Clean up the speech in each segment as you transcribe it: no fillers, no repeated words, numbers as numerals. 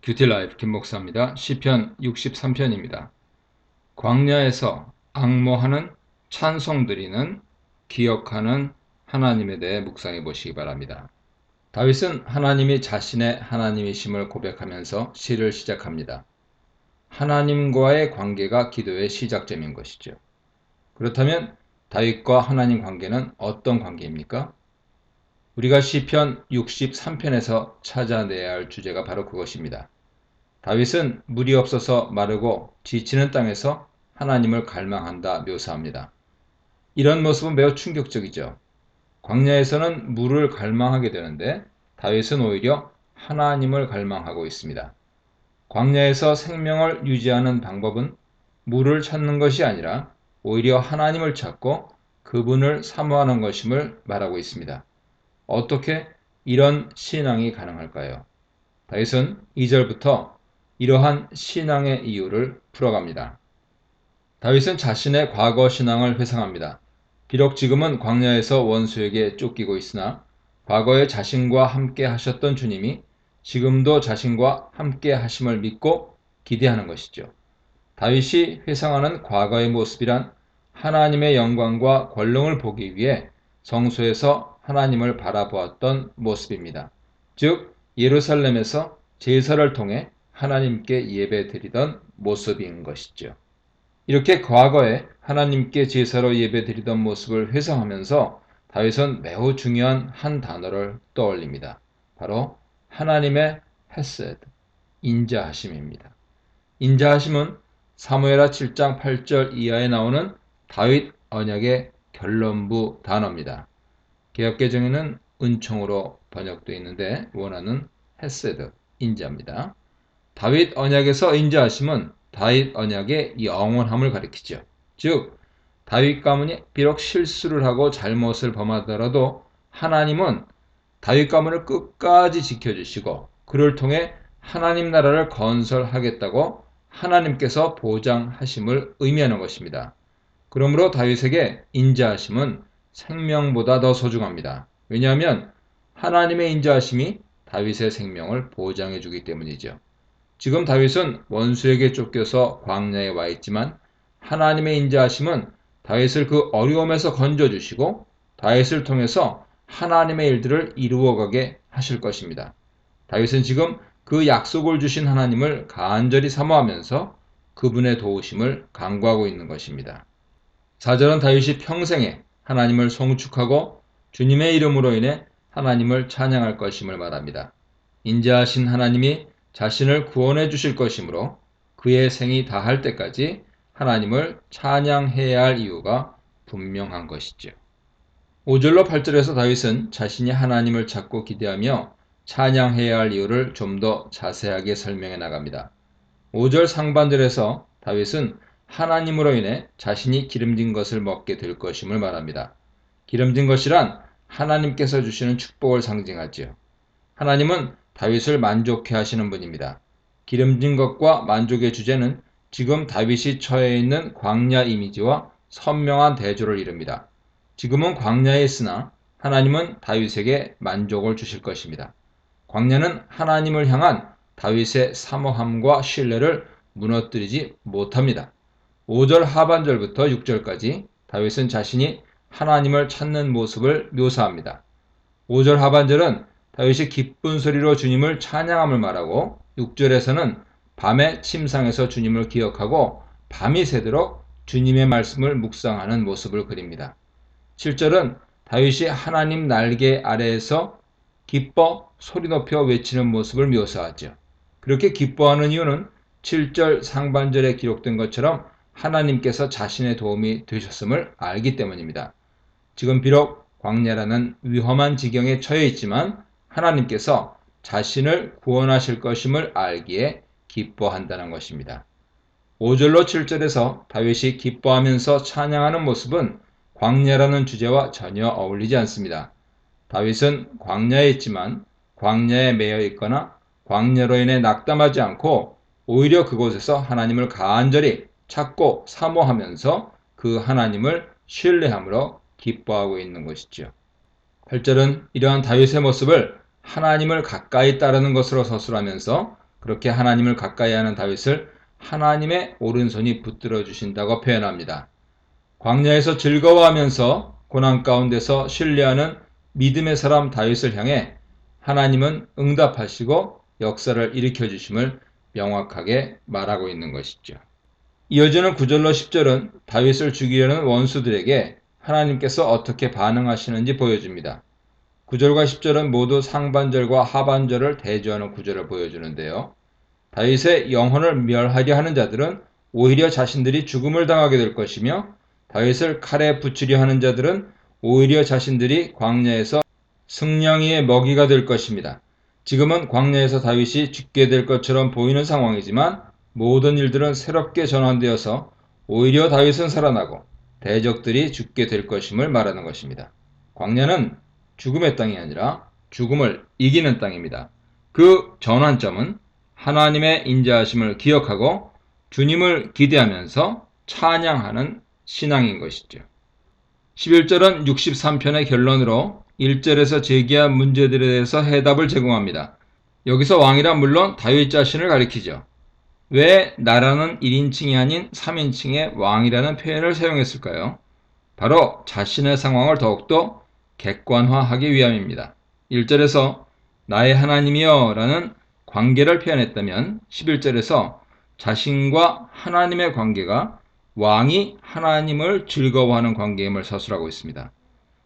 뷰티라이프 김목사입니다. 시편 63편입니다. 광야에서 앙모하는 찬송 드리는 기억하는 하나님에 대해 묵상해 보시기 바랍니다. 다윗은 하나님이 자신의 하나님이심을 고백하면서 시를 시작합니다. 하나님과의 관계가 기도의 시작점인 것이죠. 그렇다면 다윗과 하나님 관계는 어떤 관계입니까? 우리가 시편 63편에서 찾아내야 할 주제가 바로 그것입니다. 다윗은 물이 없어서 마르고 지치는 땅에서 하나님을 갈망한다 묘사합니다. 이런 모습은 매우 충격적이죠. 광야에서는 물을 갈망하게 되는데 다윗은 오히려 하나님을 갈망하고 있습니다. 광야에서 생명을 유지하는 방법은 물을 찾는 것이 아니라 오히려 하나님을 찾고 그분을 사모하는 것임을 말하고 있습니다. 어떻게 이런 신앙이 가능할까요? 다윗은 2절부터 이러한 신앙의 이유를 풀어갑니다. 다윗은 자신의 과거 신앙을 회상합니다. 비록 지금은 광야에서 원수에게 쫓기고 있으나 과거에 자신과 함께 하셨던 주님이 지금도 자신과 함께 하심을 믿고 기대하는 것이죠. 다윗이 회상하는 과거의 모습이란 하나님의 영광과 권능을 보기 위해 성소에서 하나님을 바라보았던 모습입니다. 즉 예루살렘에서 제사를 통해 하나님께 예배드리던 모습인 것이죠. 이렇게 과거에 하나님께 제사로 예배드리던 모습을 회상하면서 다윗은 매우 중요한 한 단어를 떠올립니다. 바로 하나님의 헤세드, 인자하심입니다. 인자하심은 사무엘하 7장 8절 이하에 나오는 다윗 언약의 결론부 단어입니다. 개역개정에는 은총으로 번역되어 있는데 원어는 헤세드, 인자입니다. 다윗 언약에서 인자하심은 다윗 언약의 영원함을 가리키죠. 즉 다윗 가문이 비록 실수를 하고 잘못을 범하더라도 하나님은 다윗 가문을 끝까지 지켜주시고 그를 통해 하나님 나라를 건설하겠다고 하나님께서 보장하심을 의미하는 것입니다. 그러므로 다윗에게 인자하심은 생명보다 더 소중합니다. 왜냐하면 하나님의 인자하심이 다윗의 생명을 보장해 주기 때문이죠. 지금 다윗은 원수에게 쫓겨서 광야에 와 있지만 하나님의 인자하심은 다윗을 그 어려움에서 건져주시고 다윗을 통해서 하나님의 일들을 이루어가게 하실 것입니다. 다윗은 지금 그 약속을 주신 하나님을 간절히 사모하면서 그분의 도우심을 간구하고 있는 것입니다. 4절은 다윗이 평생에 하나님을 송축하고 주님의 이름으로 인해 하나님을 찬양할 것임을 말합니다. 인자하신 하나님이 자신을 구원해 주실 것이므로 그의 생이 다할 때까지 하나님을 찬양해야 할 이유가 분명한 것이죠. 5절로 8절에서 다윗은 자신이 하나님을 찾고 기대하며 찬양해야 할 이유를 좀 더 자세하게 설명해 나갑니다. 5절 상반절에서 다윗은 하나님으로 인해 자신이 기름진 것을 먹게 될 것임을 말합니다. 기름진 것이란 하나님께서 주시는 축복을 상징하지요. 하나님은 다윗을 만족해 하시는 분입니다. 기름진 것과 만족의 주제는 지금 다윗이 처해 있는 광야 이미지와 선명한 대조를 이룹니다. 지금은 광야에 있으나 하나님은 다윗에게 만족을 주실 것입니다. 광야는 하나님을 향한 다윗의 사모함과 신뢰를 무너뜨리지 못합니다. 5절 하반절부터 6절까지 다윗은 자신이 하나님을 찾는 모습을 묘사합니다. 5절 하반절은 다윗이 기쁜 소리로 주님을 찬양함을 말하고 6절에서는 밤의 침상에서 주님을 기억하고 밤이 새도록 주님의 말씀을 묵상하는 모습을 그립니다. 7절은 다윗이 하나님 날개 아래에서 기뻐 소리 높여 외치는 모습을 묘사하죠. 그렇게 기뻐하는 이유는 7절 상반절에 기록된 것처럼 하나님께서 자신의 도움이 되셨음을 알기 때문입니다. 지금 비록 광야라는 위험한 지경에 처해 있지만 하나님께서 자신을 구원하실 것임을 알기에 기뻐한다는 것입니다. 5절로 7절에서 다윗이 기뻐하면서 찬양하는 모습은 광야라는 주제와 전혀 어울리지 않습니다. 다윗은 광야에 있지만 광야에 매여 있거나 광야로 인해 낙담하지 않고 오히려 그곳에서 하나님을 간절히 찾고 사모하면서 그 하나님을 신뢰함으로 기뻐하고 있는 것이죠. 8절은 이러한 다윗의 모습을 하나님을 가까이 따르는 것으로 서술하면서 그렇게 하나님을 가까이 하는 다윗을 하나님의 오른손이 붙들어 주신다고 표현합니다. 광야에서 즐거워하면서 고난 가운데서 신뢰하는 믿음의 사람 다윗을 향해 하나님은 응답하시고 역사를 일으켜 주심을 명확하게 말하고 있는 것이죠. 이어지는 9절로 10절은 다윗을 죽이려는 원수들에게 하나님께서 어떻게 반응하시는지 보여줍니다. 9절과 10절은 모두 상반절과 하반절을 대조하는 구절을 보여주는데요. 다윗의 영혼을 멸하려 하는 자들은 오히려 자신들이 죽음을 당하게 될 것이며 다윗을 칼에 붙이려 하는 자들은 오히려 자신들이 광야에서 승냥이의 먹이가 될 것입니다. 지금은 광야에서 다윗이 죽게 될 것처럼 보이는 상황이지만 모든 일들은 새롭게 전환되어서 오히려 다윗은 살아나고 대적들이 죽게 될 것임을 말하는 것입니다. 광야는 죽음의 땅이 아니라 죽음을 이기는 땅입니다. 그 전환점은 하나님의 인자하심을 기억하고 주님을 기대하면서 찬양하는 신앙인 것이죠. 11절은 63편의 결론으로 1절에서 제기한 문제들에 대해서 해답을 제공합니다. 여기서 왕이란 물론 다윗 자신을 가리키죠. 왜 나라는 1인칭이 아닌 3인칭의 왕이라는 표현을 사용했을까요? 바로 자신의 상황을 더욱더 객관화하기 위함입니다. 1절에서 나의 하나님이여 라는 관계를 표현했다면 11절에서 자신과 하나님의 관계가 왕이 하나님을 즐거워하는 관계임을 서술하고 있습니다.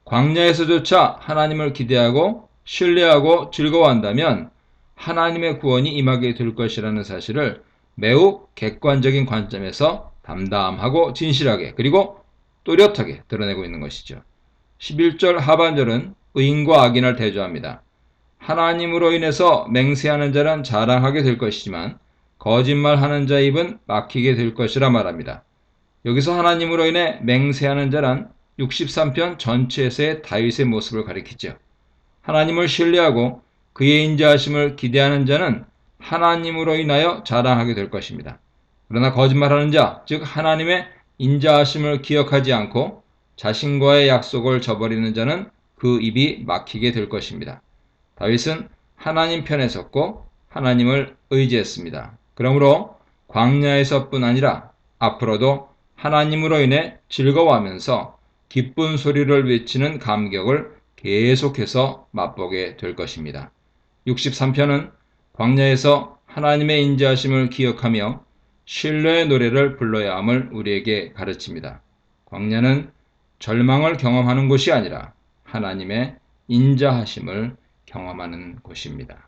광야에서조차 하나님을 기대하고 신뢰하고 즐거워한다면 하나님의 구원이 임하게 될 것이라는 사실을 매우 객관적인 관점에서 담담하고 진실하게 그리고 또렷하게 드러내고 있는 것이죠. 11절 하반절은 의인과 악인을 대조합니다. 하나님으로 인해서 맹세하는 자는 자랑하게 될 것이지만 거짓말하는 자의 입은 막히게 될 것이라 말합니다. 여기서 하나님으로 인해 맹세하는 자란 63편 전체에서의 다윗의 모습을 가리키죠. 하나님을 신뢰하고 그의 인자하심을 기대하는 자는 하나님으로 인하여 자랑하게 될 것입니다. 그러나 거짓말하는 자, 즉 하나님의 인자하심을 기억하지 않고 자신과의 약속을 저버리는 자는 그 입이 막히게 될 것입니다. 다윗은 하나님 편에 섰고 하나님을 의지했습니다. 그러므로 광야에서뿐 아니라 앞으로도 하나님으로 인해 즐거워하면서 기쁜 소리를 외치는 감격을 계속해서 맛보게 될 것입니다. 63편은 광야에서 하나님의 인자하심을 기억하며 신뢰의 노래를 불러야 함을 우리에게 가르칩니다. 광야는 절망을 경험하는 곳이 아니라 하나님의 인자하심을 경험하는 곳입니다.